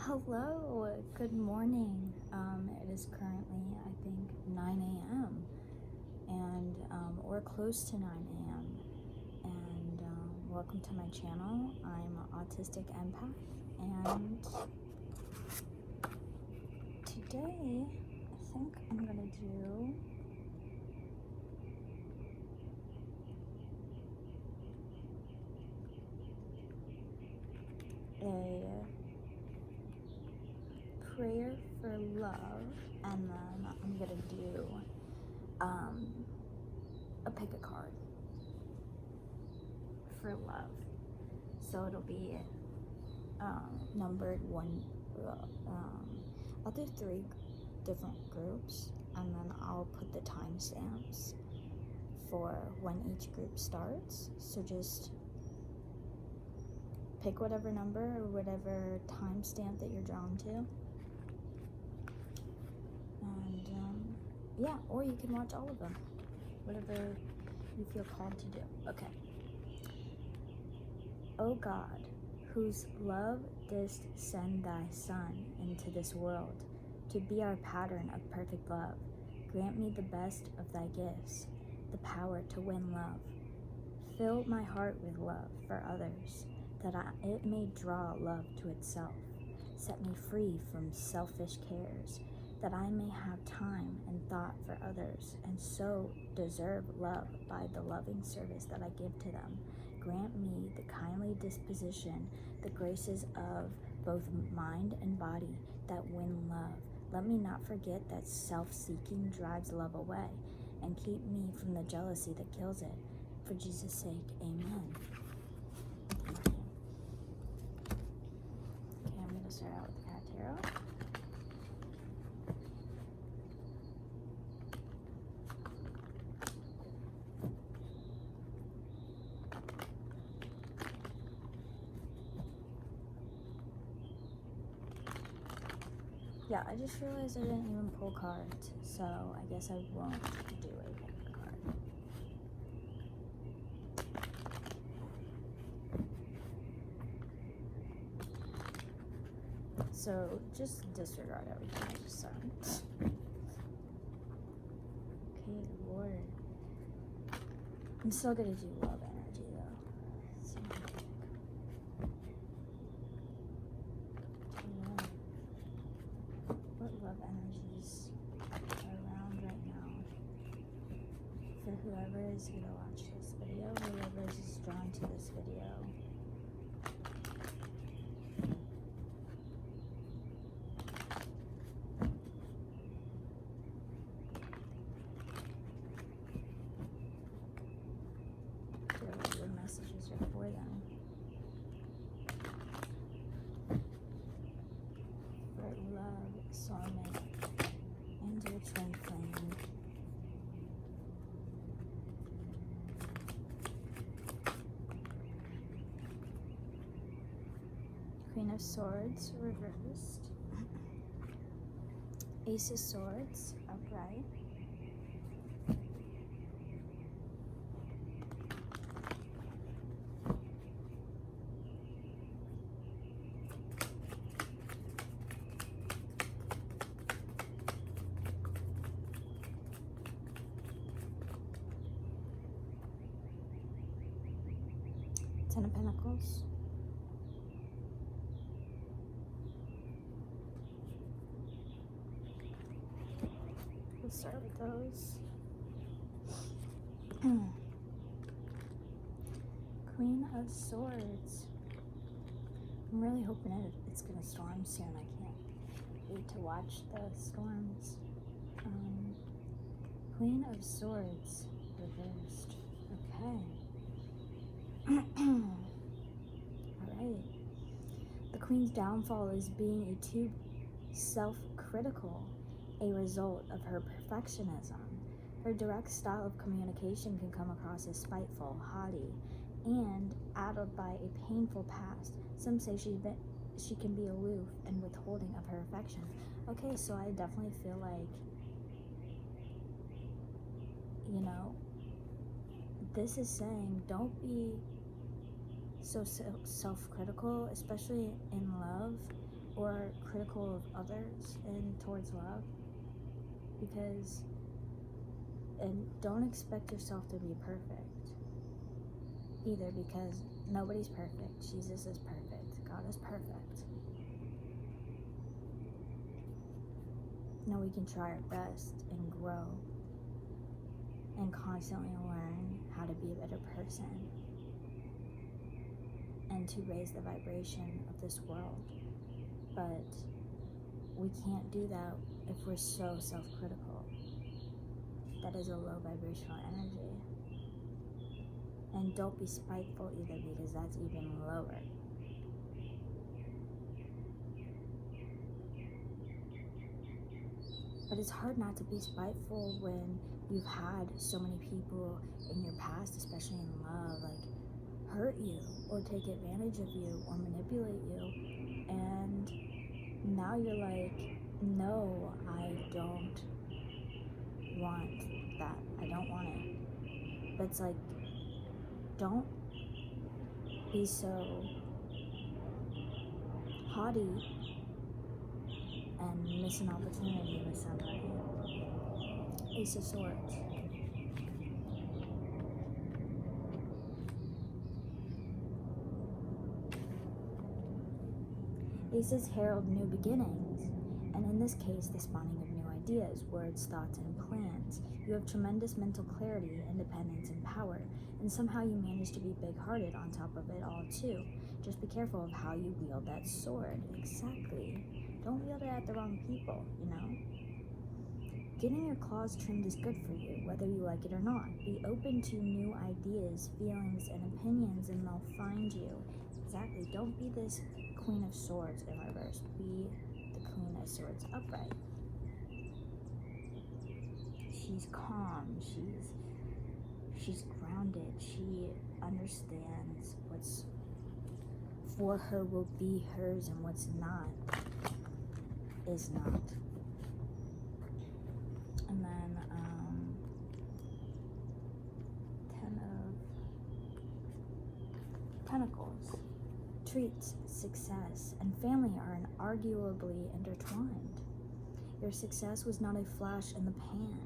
Hello, good morning. It is currently, I think, 9 a.m. and or close to 9 a.m. And welcome to my channel. I'm Autistic Empath, and today I think I'm gonna do a prayer for love, and then I'm gonna do a pick a card for love. So it'll be numbered one. I'll do 3 different groups, and then I'll put the timestamps for when each group starts. So just pick whatever number or whatever timestamp that you're drawn to. And yeah, or you can watch all of them, whatever you feel called to do. Okay. O God, whose love didst send thy Son into this world to be our pattern of perfect love, grant me the best of thy gifts, the power to win love. Fill my heart with love for others, that it may draw love to itself. Set me free from selfish cares, that I may have time and thought for others, and so deserve love by the loving service that I give to them. Grant me the kindly disposition, the graces of both mind and body that win love. Let me not forget that self-seeking drives love away, and keep me from the jealousy that kills it. For Jesus' sake, amen. Okay, I'm going to start out with the Cat Tarot. Yeah, I just realized I didn't even pull cards, so I guess I won't do a card. So just disregard everything I just said. Okay, Lord. I'm still gonna do love energy though. So, what love energies are around right now for whoever is gonna watch this video, whoever is drawn to this video. Your messages are for them. For love, soulmate, and your twin flame. Queen of Swords reversed. Ace of Swords upright. Ten of Pentacles. We'll start with those. Queen of Swords. I'm really hoping it's gonna storm soon. I can't wait to watch the storms. Queen of Swords reversed. Okay. Alright. The Queen's downfall is being too self-critical, a result of her perfectionism. Her direct style of communication can come across as spiteful, haughty, and addled by a painful past. Some say she can be aloof and withholding of her affection. Okay, so I definitely feel like, you know, this is saying don't be so self-critical, especially in love, or critical of others and towards love, and don't expect yourself to be perfect either, because nobody's perfect. Jesus is perfect. God is perfect. No, we can try our best and grow and constantly learn how to be a better person and to raise the vibration of this world. But we can't do that if we're so self-critical. That is a low vibrational energy. And don't be spiteful either, because that's even lower. But it's hard not to be spiteful when you've had so many people in your past, especially in love, like hurt you or take advantage of you or manipulate you. And now you're like, no, I don't want that. I don't want it. But it's like, don't be so haughty and miss an opportunity with somebody. Ace of Swords. Aces herald new beginnings, and in this case, the spawning of new ideas, words, thoughts, and plans. You have tremendous mental clarity, independence, and power, and somehow you manage to be big-hearted on top of it all, too. Just be careful of how you wield that sword. Exactly. Don't wield it at the wrong people, you know? Getting your claws trimmed is good for you, whether you like it or not. Be open to new ideas, feelings, and opinions, and they'll find you. Exactly. Don't be this Queen of Swords in reverse. Be the Queen of Swords upright. She's calm. She's grounded. She understands what's for her will be hers, and what's not is not. And then 10 of Pentacles. Treats, success, and family are inarguably intertwined. Your success was not a flash in the pan.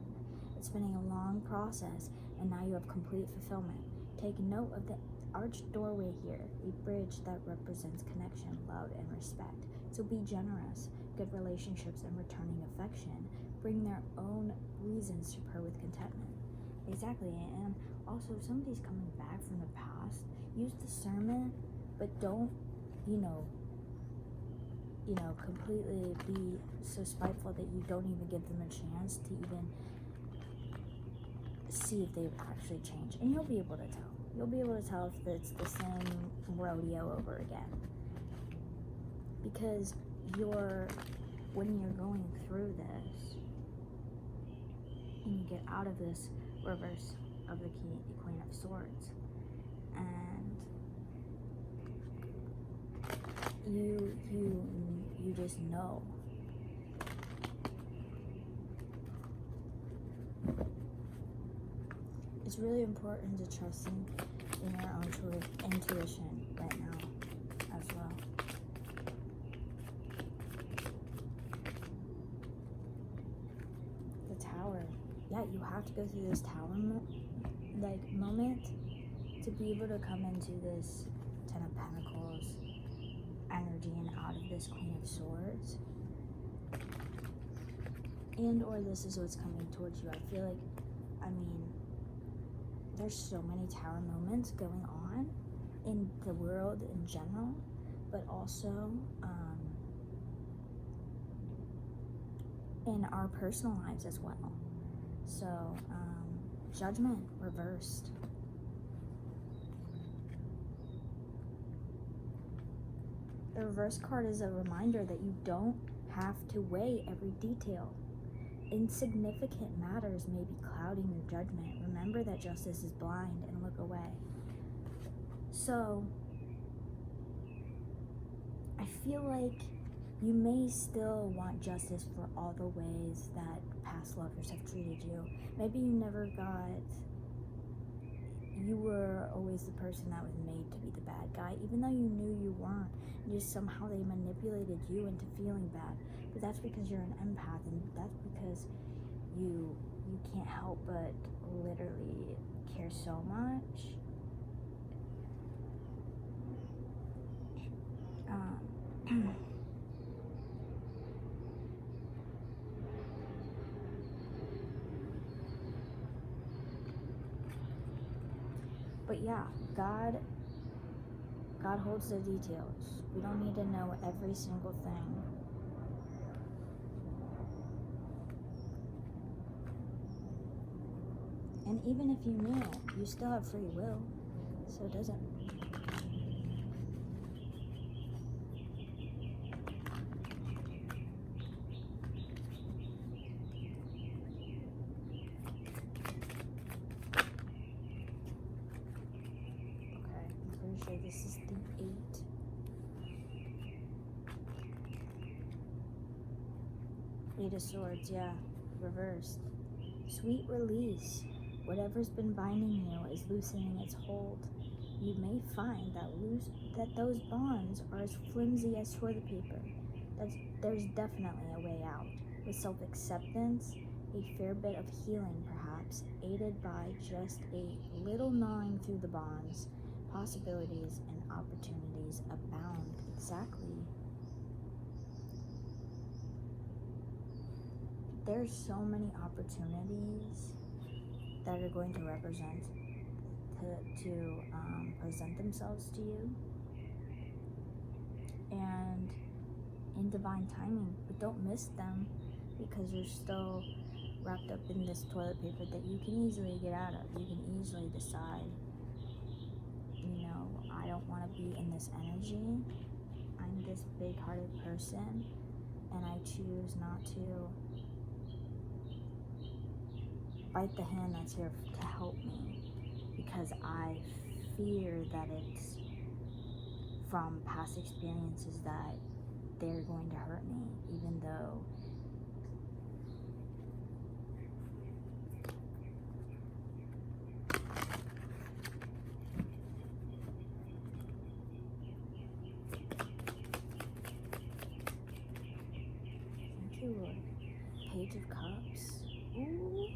It's been a long process, and now you have complete fulfillment. Take note of the arched doorway here, a bridge that represents connection, love, and respect. So be generous. Good relationships and returning affection bring their own reasons to purr with contentment. Exactly. And also, if somebody's coming back from the past, use discernment, but don't, completely be so spiteful that you don't even give them a chance to even see if they've actually changed. And you'll be able to tell. You'll be able to tell if it's the same rodeo over again. Because when you're going through this, and you get out of this reverse of the Queen of Swords, and you just know. It's really important to trust in your own intuition right now as well. The Tower. Yeah, you have to go through this Tower moment to be able to come into this 10 of Pentacles energy and out of this Queen of Swords. And or this is what's coming towards you. I feel like, there's so many Tower moments going on in the world in general, but also in our personal lives as well. So, Judgment reversed. The reverse card is a reminder that you don't have to weigh every detail. Insignificant matters may be clouding your judgment. Remember that justice is blind and look away. So, I feel like you may still want justice for all the ways that past lovers have treated you. Maybe you never got, you were always the person that was made to be the bad guy, even though you knew you weren't. Just somehow they manipulated you into feeling bad. But that's because you're an empath, and that's because you can't help but literally care so much. But yeah, God holds the details. We don't need to know every single thing. And even if you knew, you still have free will. So it doesn't. Okay, I'm pretty sure this is the 8. Eight of Swords, yeah, reversed. Sweet release. Whatever's been binding you is loosening its hold. You may find that those bonds are as flimsy as toilet paper. There's definitely a way out. With self-acceptance, a fair bit of healing perhaps, aided by just a little gnawing through the bonds, possibilities and opportunities abound. Exactly. There's so many opportunities that are going to represent to present themselves to you, and in divine timing. But don't miss them, because you're still wrapped up in this toilet paper that you can easily get out of. You can easily decide, I don't want to be in this energy. I'm this big-hearted person, and I choose not to bite the hand that's here to help me, because I fear that it's from past experiences that they're going to hurt me, even though thank you, Lord. Page of Cups. Ooh.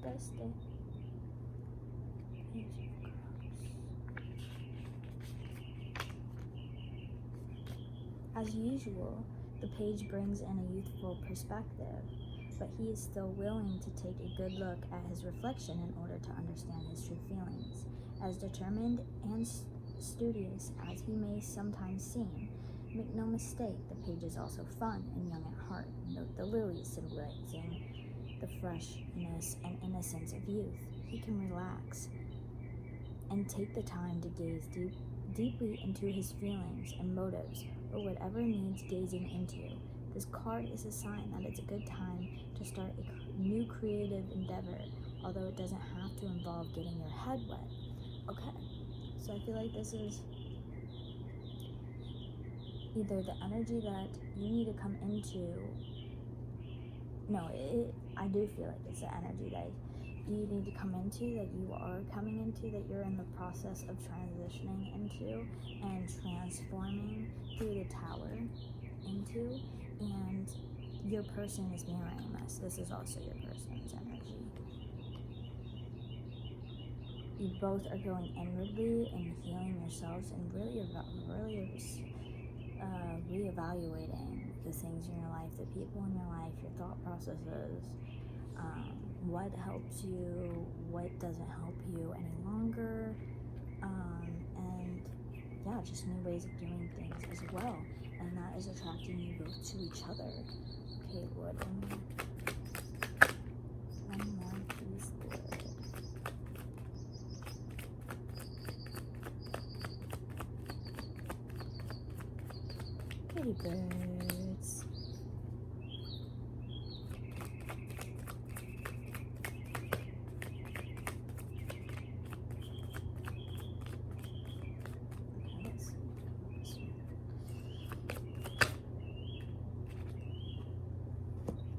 Dusty. Page of Cups. As usual, the page brings in a youthful perspective, but he is still willing to take a good look at his reflection in order to understand his true feelings. As determined and studious as he may sometimes seem, make no mistake, the page is also fun and young at heart. Note the lilies symbolizing the freshness and innocence of youth. He can relax and take the time to gaze deeply into his feelings and motives, or whatever needs gazing into. This card is a sign that it's a good time to start a new creative endeavor, although it doesn't have to involve getting your head wet. Okay, so I feel like this is either the energy that you need to come into. I do feel like it's the energy that you need to come into, that you are coming into, that you're in the process of transitioning into and transforming through the Tower into, and your person is mirroring this. This is also your person's energy. You both are going inwardly and healing yourselves and really reevaluating the things in your life, the people in your life, your thought processes, what helps you, what doesn't help you any longer, and yeah, just new ways of doing things as well, and that is attracting you both to each other. Okay, Lord, one more please, Lord. Pretty birds.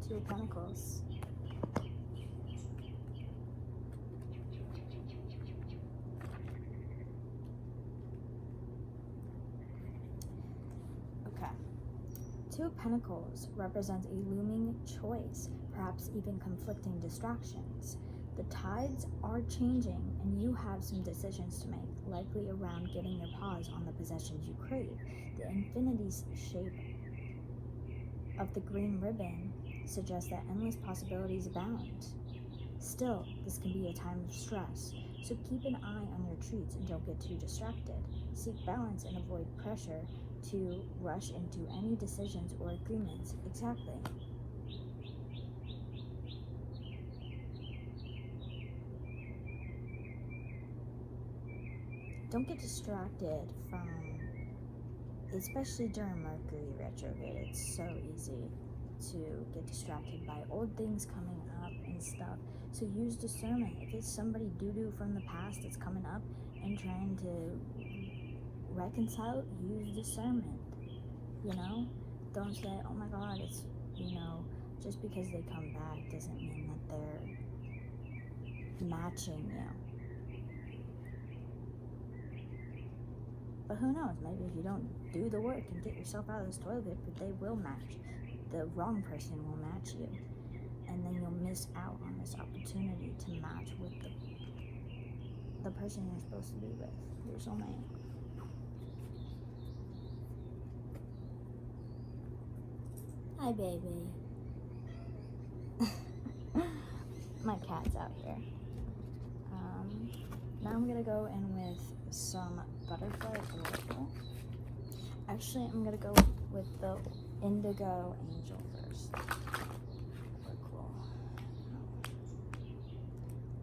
Two of Pentacles. Okay. Two of Pentacles represents a looming choice, perhaps even conflicting distractions. The tides are changing, and you have some decisions to make, likely around getting your paws on the possessions you crave. The infinity shape of the green ribbon suggests that endless possibilities abound. Still, this can be a time of stress, so keep an eye on your treats and don't get too distracted. Seek balance and avoid pressure to rush into any decisions or agreements. Exactly. Don't get distracted from, especially during Mercury retrograde, it's so easy to get distracted by old things coming up and stuff. So use discernment. If it's somebody doo-doo from the past that's coming up and trying to reconcile, use discernment. You know? Don't say, oh my God, it's, just because they come back doesn't mean that they're matching you. But who knows, maybe if you don't do the work and get yourself out of this toilet paper, they will match. The wrong person will match you. And then you'll miss out on this opportunity to match with the person you're supposed to be with, your soulmate. Hi, baby. My cat's out here. Now I'm gonna go in with some butterfly oracle. Actually, I'm gonna go with the indigo angel first. Cool.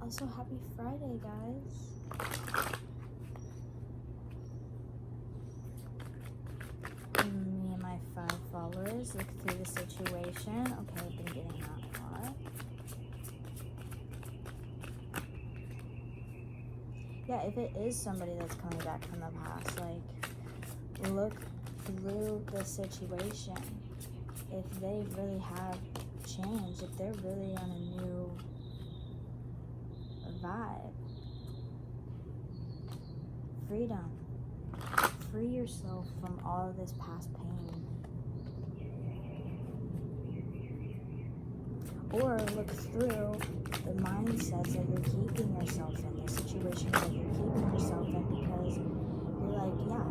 Also, happy Friday, guys. Me and my 5 followers look through the situation. Okay, I've been getting that a lot. Yeah, if it is somebody that's coming back from the past, like, look through the situation. If they really have changed, if they're really on a new vibe. Freedom. Free yourself from all of this past pain. Or look through the mindsets that you're keeping yourself in, the situations that you're keeping yourself in, because you're like, yeah,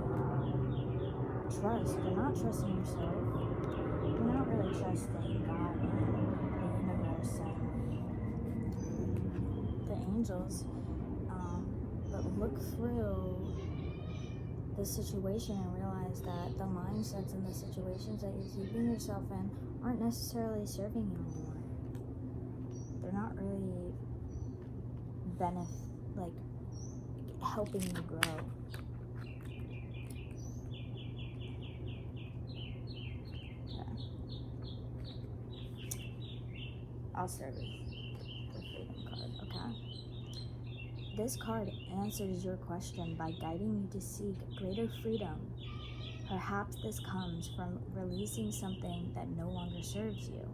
trust. You're not trusting yourself. You're not really trusting God and the universe and the angels. But look through the situation and realize that the mindsets and the situations that you're keeping yourself in aren't necessarily serving you anymore. They're not really helping you grow. Okay. I'll start with the freedom card, okay? This card answers your question by guiding you to seek greater freedom. Perhaps this comes from releasing something that no longer serves you.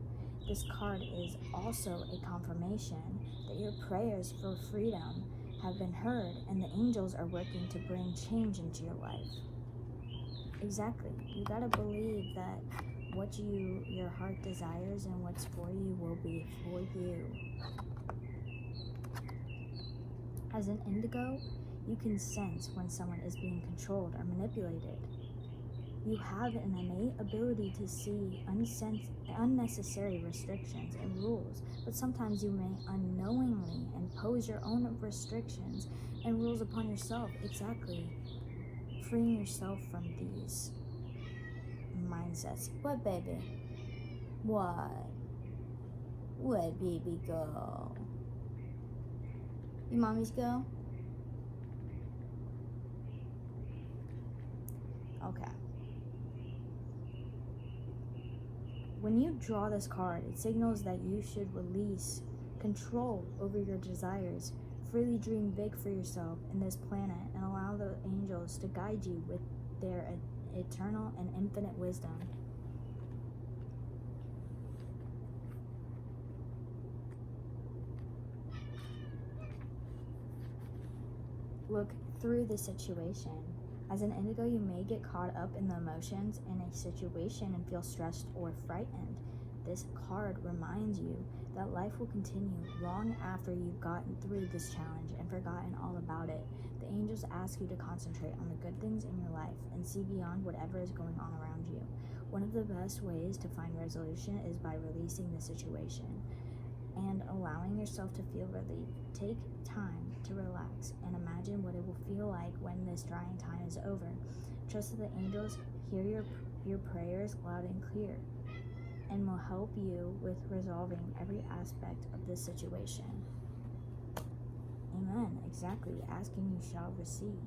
This card is also a confirmation that your prayers for freedom have been heard and the angels are working to bring change into your life. Exactly. You gotta believe that what your heart desires and what's for you will be for you. As an indigo, you can sense when someone is being controlled or manipulated. You have an innate ability to see unnecessary restrictions and rules, but sometimes you may unknowingly impose your own restrictions and rules upon yourself. Exactly. Freeing yourself from these mindsets. What, baby? What? What, baby girl? You mommy's girl? Okay. When you draw this card, it signals that you should release control over your desires, freely dream big for yourself in this planet, and allow the angels to guide you with their eternal and infinite wisdom. look through the situation. As an indigo, you may get caught up in the emotions in a situation and feel stressed or frightened. This card reminds you that life will continue long after you've gotten through this challenge and forgotten all about it. The angels ask you to concentrate on the good things in your life and see beyond whatever is going on around you. One of the best ways to find resolution is by releasing the situation and allowing yourself to feel relief. Take time to relax and imagine what it will feel like when this trying time is over. Trust that the angels hear your prayers loud and clear and will help you with resolving every aspect of this situation. Amen. Exactly. Asking you shall receive.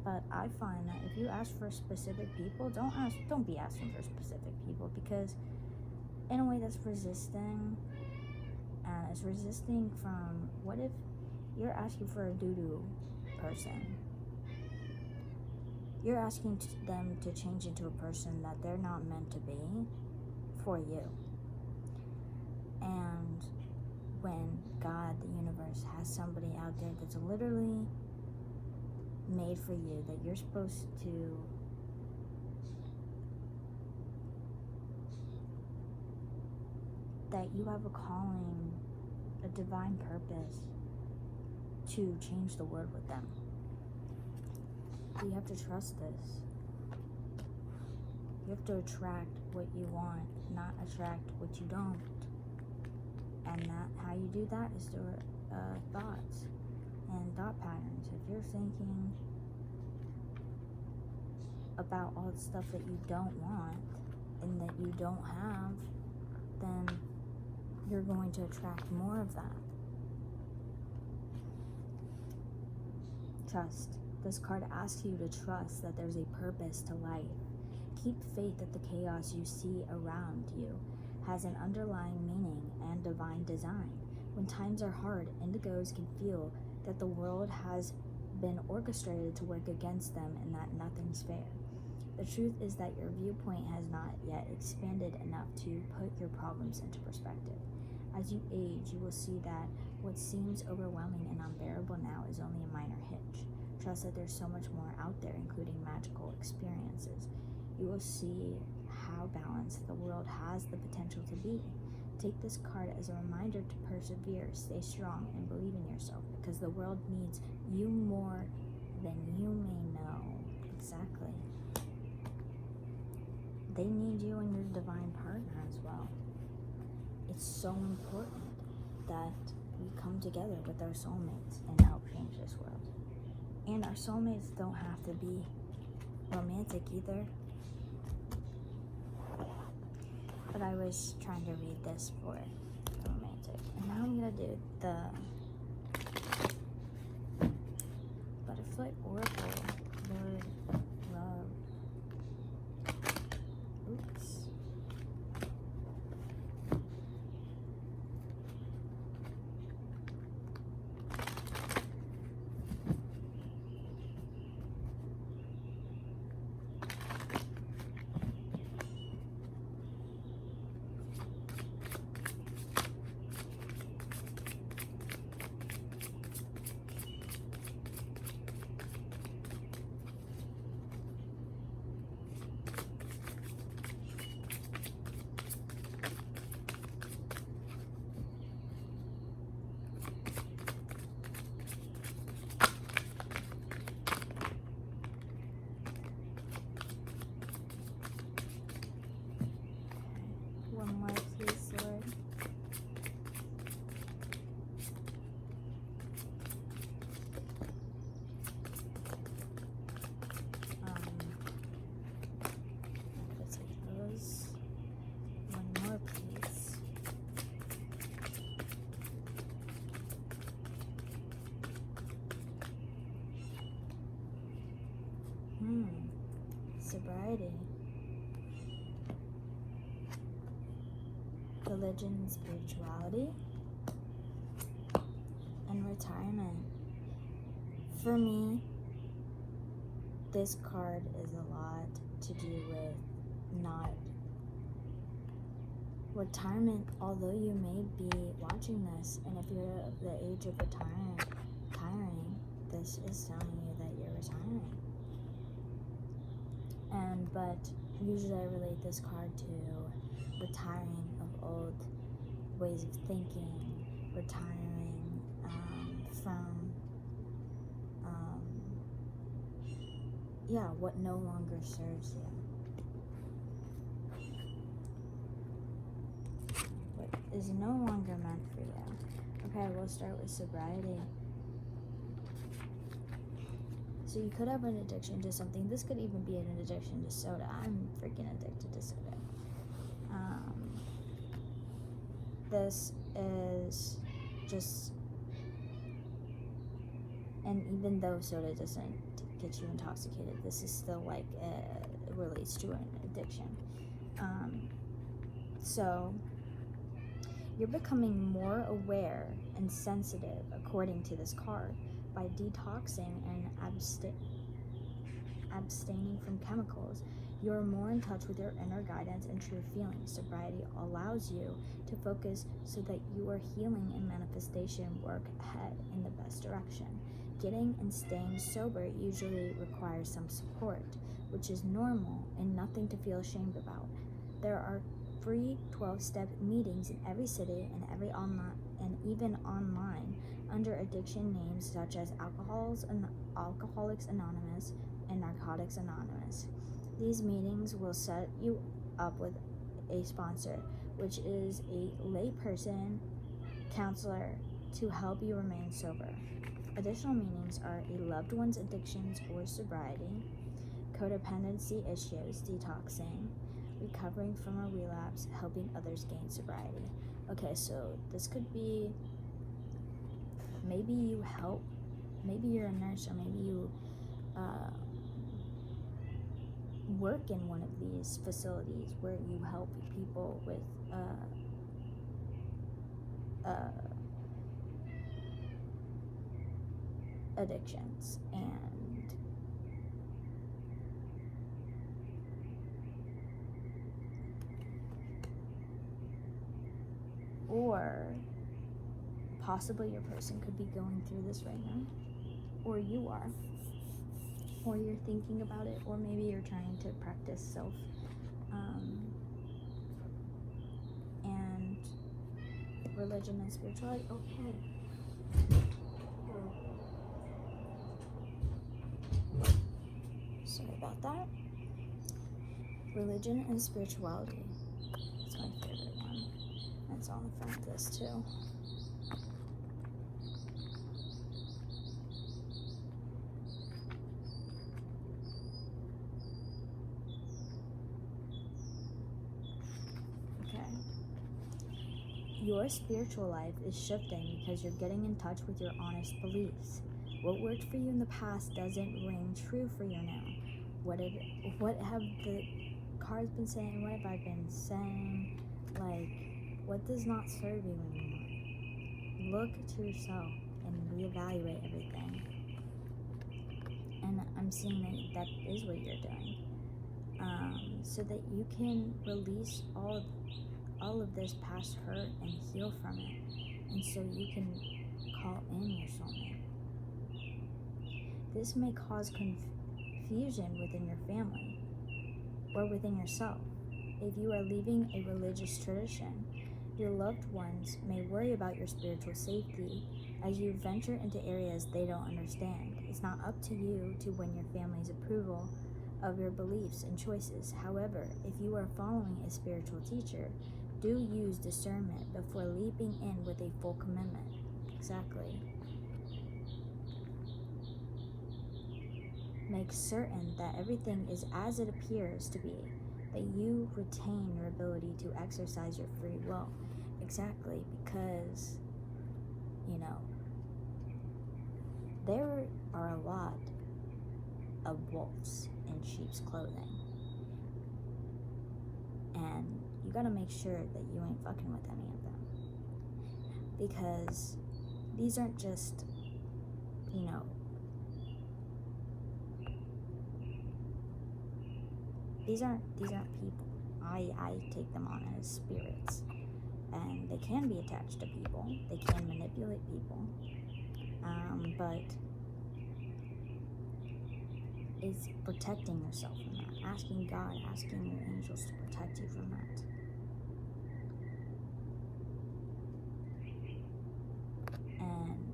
But I find that if you ask for specific people, don't be asking for specific people, because in a way that's resisting, and it's resisting from, what if you're asking for a doo-doo person? You're asking them to change into a person that they're not meant to be for you. And when God, the universe, has somebody out there that's literally made for you, that you're supposed to that you have a calling, a divine purpose to change the world with them. You have to trust this. You have to attract what you want, not attract what you don't. And how you do that is through thoughts and thought patterns. If you're thinking about all the stuff that you don't want and that you don't have, then you're going to attract more of that. Trust. This card asks you to trust that there's a purpose to life. Keep faith that the chaos you see around you has an underlying meaning and divine design. When times are hard, indigos can feel that the world has been orchestrated to work against them and that nothing's fair. The truth is that your viewpoint has not yet expanded enough to put your problems into perspective. As you age, you will see that what seems overwhelming and unbearable now is only a minor hitch. Trust that there's so much more out there, including magical experiences. You will see how balanced the world has the potential to be. Take this card as a reminder to persevere, stay strong, and believe in yourself, because the world needs you more than you may know. Exactly. They need you and your divine partner as well. It's so important that we come together with our soulmates and help change this world. And our soulmates don't have to be romantic either. But I was trying to read this for romantic. And now I'm going to do the Butterfly Oracle, Lord Love. Oops. One more, please, Lord. Let's take those. One more, please. Sobriety. Religion and spirituality, and retirement. For me, this card is a lot to do with not retirement, although you may be watching this, and if you're at the age of retiring, this is telling you that you're retiring. But usually I relate this card to retiring of old ways of thinking, retiring from what no longer serves you. What is no longer meant for you. Okay, we'll start with sobriety. So you could have an addiction to something. This could even be an addiction to soda. I'm freaking addicted to soda. This is just, and even though soda doesn't get you intoxicated, this is still like it relates to an addiction. So you're becoming more aware and sensitive, according to this card, by detoxing and abstaining from chemicals. You're more in touch with your inner guidance and true feelings. Sobriety allows you to focus so that your healing and manifestation work ahead in the best direction. Getting and staying sober usually requires some support, which is normal and nothing to feel ashamed about. There are free 12-step meetings in every city and even online under addiction names such as Alcoholics Anonymous and Narcotics Anonymous. These meetings will set you up with a sponsor, which is a layperson counselor to help you remain sober. Additional meetings are a loved one's addictions or sobriety, codependency issues, detoxing, recovering from a relapse, helping others gain sobriety. Okay, so this could be, maybe you help, maybe you're a nurse, or maybe you work in one of these facilities where you help people with addictions, or possibly your person could be going through this right now, or you are, or you're thinking about it, or maybe you're trying to practice self and religion and spirituality. Okay. Sorry about that. Religion and spirituality. It's my favorite one. It's on the front of this too. Your spiritual life is shifting because you're getting in touch with your honest beliefs. What worked for you in the past doesn't ring true for you now. What have the cards been saying? What have I been saying? Like, what does not serve you anymore? Look to yourself and reevaluate everything. And I'm seeing that is what you're doing. So that you can release all of this past hurt and heal from it, and so you can call in your soulmate. This may cause confusion within your family or within yourself. If you are leaving a religious tradition, your loved ones may worry about your spiritual safety as you venture into areas they don't understand. It's not up to you to win your family's approval of your beliefs and choices. However, if you are following a spiritual teacher, do use discernment before leaping in with a full commitment. Exactly. Make certain that everything is as it appears to be, that you retain your ability to exercise your free will. Exactly, because, there are a lot of wolves in sheep's clothing. And you gotta make sure that you ain't fucking with any of them, because these aren't just, these aren't people, I take them on as spirits, and they can be attached to people, they can manipulate people, but it's protecting yourself from that, asking God, asking your angels to protect you from that. And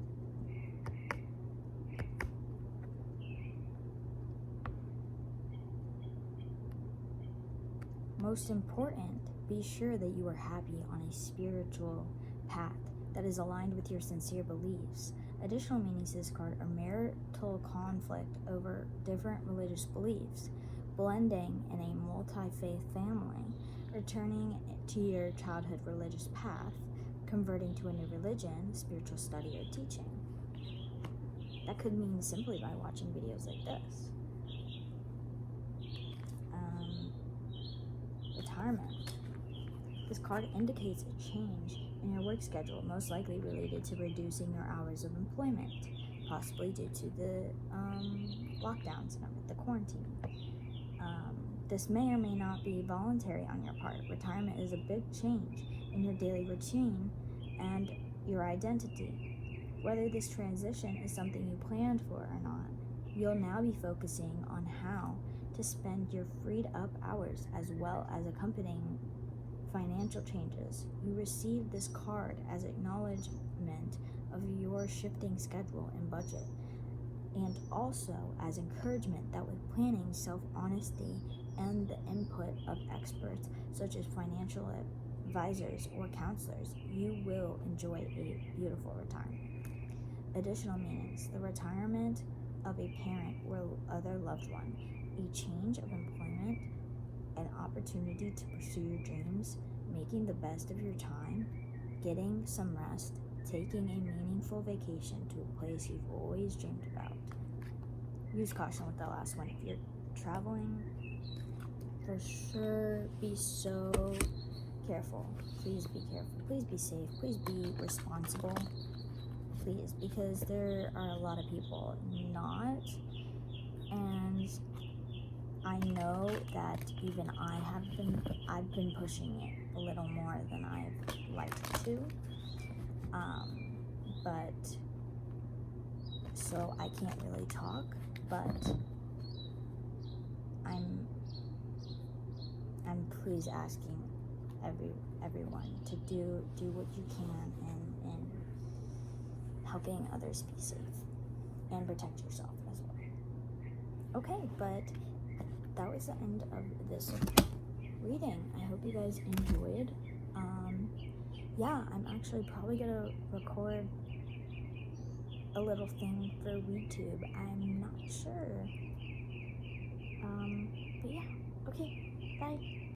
most important, be sure that you are happy on a spiritual path that is aligned with your sincere beliefs. Additional meanings to this card are marital conflict over different religious beliefs, blending in a multi-faith family, returning to your childhood religious path, converting to a new religion, spiritual study, or teaching. That could mean simply by watching videos like this. Retirement. This card indicates a change in your work schedule, most likely related to reducing your hours of employment, possibly due to the lockdowns and the quarantine. This may or may not be voluntary on your part. Retirement is a big change in your daily routine and your identity. Whether this transition is something you planned for or not, you'll now be focusing on how to spend your freed up hours, as well as accompanying financial changes. You receive this card as acknowledgement of your shifting schedule and budget, and also as encouragement that with planning, self-honesty, and the input of experts such as financial advisors or counselors, you will enjoy a beautiful retirement. Additional meanings: the retirement of a parent or other loved one, a change of employment, an opportunity to pursue your dreams, making the best of your time, getting some rest, taking a meaningful vacation to a place you've always dreamed about. Use caution with the last one. If you're traveling, for sure, be so careful. Please be careful. Please be safe. Please be responsible. Please, because there are a lot of people not, and I know that even I've been pushing it a little more than I've liked to, but so I can't really talk, but I'm please asking everyone to do what you can in helping others be safe and protect yourself as well. Okay, but that was the end of this reading. I hope you guys enjoyed. Yeah, I'm actually probably gonna record a little thing for YouTube. I'm not sure. But yeah, okay, bye.